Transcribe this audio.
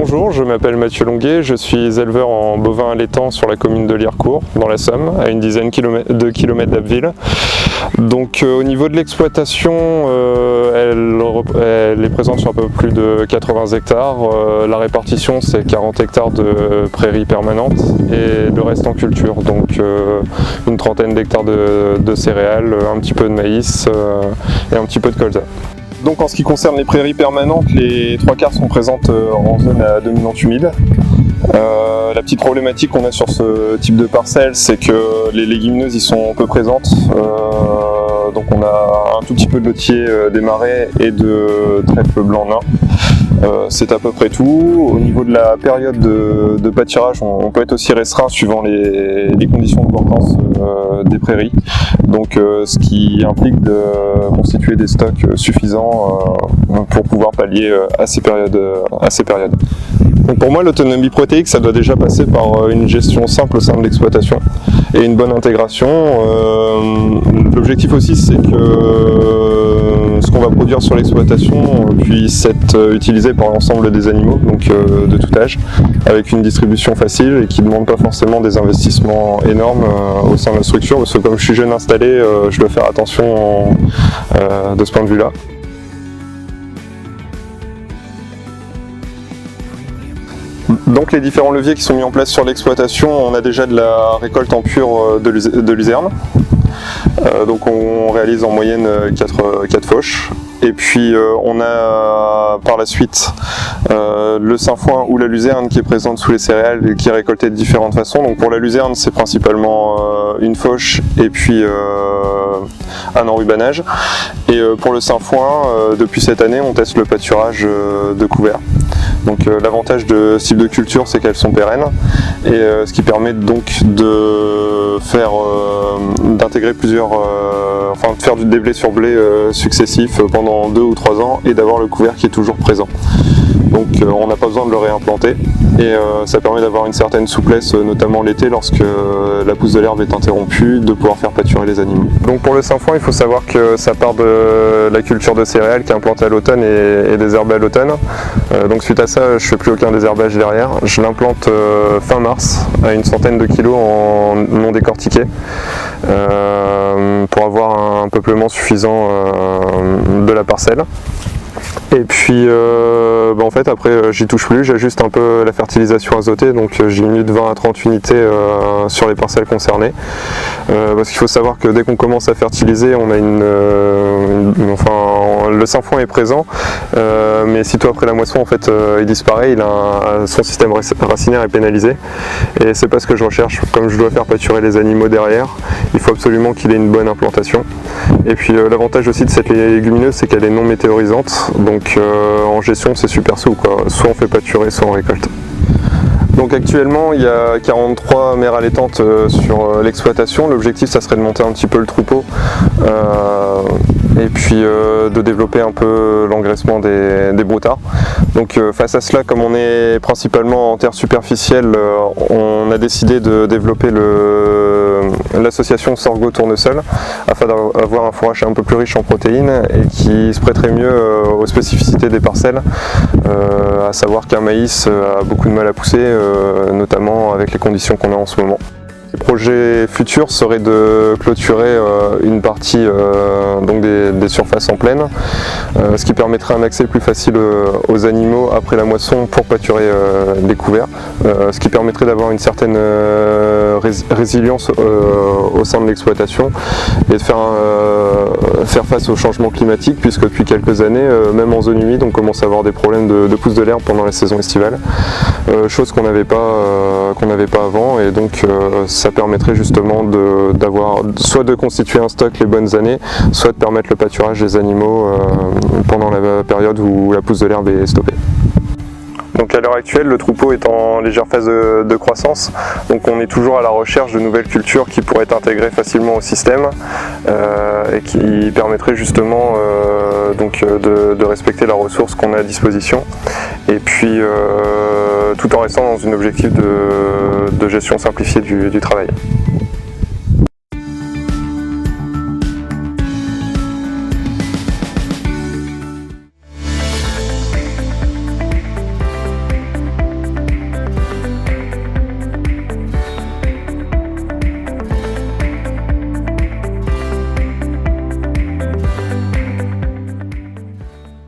Bonjour, je m'appelle Mathieu Longuet, je suis éleveur en bovins allaitant sur la commune de Lirecourt, dans la Somme, à une dizaine de kilomètres d'Abbeville. Donc au niveau de l'exploitation, elle est présente sur un peu plus de 80 hectares. La répartition, c'est 40 hectares de prairies permanentes et le reste en culture. Donc une trentaine d'hectares de céréales, un petit peu de maïs et un petit peu de colza. Donc en ce qui concerne les prairies permanentes, les trois quarts sont présentes en zone à dominante humide. La petite problématique qu'on a sur ce type de parcelle, c'est que les légumineuses y sont peu présentes. Donc on a un tout petit peu de lotier des marais et de trèfle blanc nain. C'est à peu près tout. Au niveau de la période de pâturage, on peut être aussi restreint suivant les conditions de portance des prairies. Donc ce qui implique de constituer des stocks suffisants pour pouvoir pallier à ces périodes. Donc pour moi, l'autonomie protéique, ça doit déjà passer par une gestion simple au sein de l'exploitation et une bonne intégration. L'objectif aussi, c'est que ce qu'on va produire sur l'exploitation puisse être utilisé par l'ensemble des animaux, donc de tout âge, avec une distribution facile et qui ne demande pas forcément des investissements énormes au sein de la structure, parce que comme je suis jeune installé, je dois faire attention de ce point de vue-là. Donc les différents leviers qui sont mis en place sur l'exploitation, on a déjà de la récolte en pur de luzerne. Donc on réalise en moyenne 4 fauches. Et puis on a par la suite le sainfoin ou la luzerne qui est présente sous les céréales et qui est récoltée de différentes façons. Donc pour la luzerne, c'est principalement une fauche et puis un enrubanage. Et pour le sainfoin, depuis cette année, on teste le pâturage de couvert. Donc l'avantage de ce type de culture, c'est qu'elles sont pérennes et ce qui permet donc de faire d'intégrer de faire du déblai sur blé successif pendant 2 ou 3 ans et d'avoir le couvert qui est toujours présent. Donc on n'a pas besoin de le réimplanter et ça permet d'avoir une certaine souplesse, notamment l'été lorsque la pousse de l'herbe est interrompue, de pouvoir faire pâturer les animaux. Donc pour le sainfoin, il faut savoir que ça part de la culture de céréales qui est implantée à l'automne et désherbée à l'automne. Donc suite à ça, je ne fais plus aucun désherbage derrière. Je l'implante fin mars à une centaine de kilos en non décortiqué pour avoir un peuplement suffisant de la parcelle. Et puis en fait après j'y touche plus, j'ajuste un peu la fertilisation azotée, donc j'ai mis de 20 à 30 unités sur les parcelles concernées. Parce qu'il faut savoir que dès qu'on commence à fertiliser, on a le sainfoin est présent, mais sitôt après la moisson en fait il disparaît, son système racinaire est pénalisé. Et c'est pas ce que je recherche, comme je dois faire pâturer les animaux derrière, il faut absolument qu'il ait une bonne implantation. Et puis l'avantage aussi de cette légumineuse, c'est qu'elle est non météorisante, donc en gestion c'est super souple, quoi. Soit on fait pâturer, soit on récolte. Donc actuellement il y a 43 mères allaitantes sur l'exploitation. L'objectif ça serait de monter un petit peu le troupeau et puis de développer un peu l'engraissement des broutards. Donc face à cela, comme on est principalement en terre superficielle, on a décidé de développer l'association sorgho-tournesol afin d'avoir un fourrage un peu plus riche en protéines et qui se prêterait mieux aux spécificités des parcelles, à savoir qu'un maïs a beaucoup de mal à pousser, notamment avec les conditions qu'on a en ce moment. Le projet futur serait de clôturer une partie donc des surfaces en plaine, ce qui permettrait un accès plus facile aux animaux après la moisson pour pâturer les couverts, ce qui permettrait d'avoir une certaine résilience au sein de l'exploitation et de faire face au changement climatique, puisque depuis quelques années, même en zone humide, on commence à avoir des problèmes de pousse de l'herbe pendant la saison estivale, chose qu'on n'avait pas avant, et donc ça permettrait justement soit de constituer un stock les bonnes années, soit de permettre le pâturage des animaux pendant la période où la pousse de l'herbe est stoppée. Donc à l'heure actuelle, le troupeau est en légère phase de croissance, donc on est toujours à la recherche de nouvelles cultures qui pourraient être intégrées facilement au système et qui permettraient justement de respecter la ressource qu'on a à disposition, et puis tout en restant dans un objectif de gestion simplifiée du travail.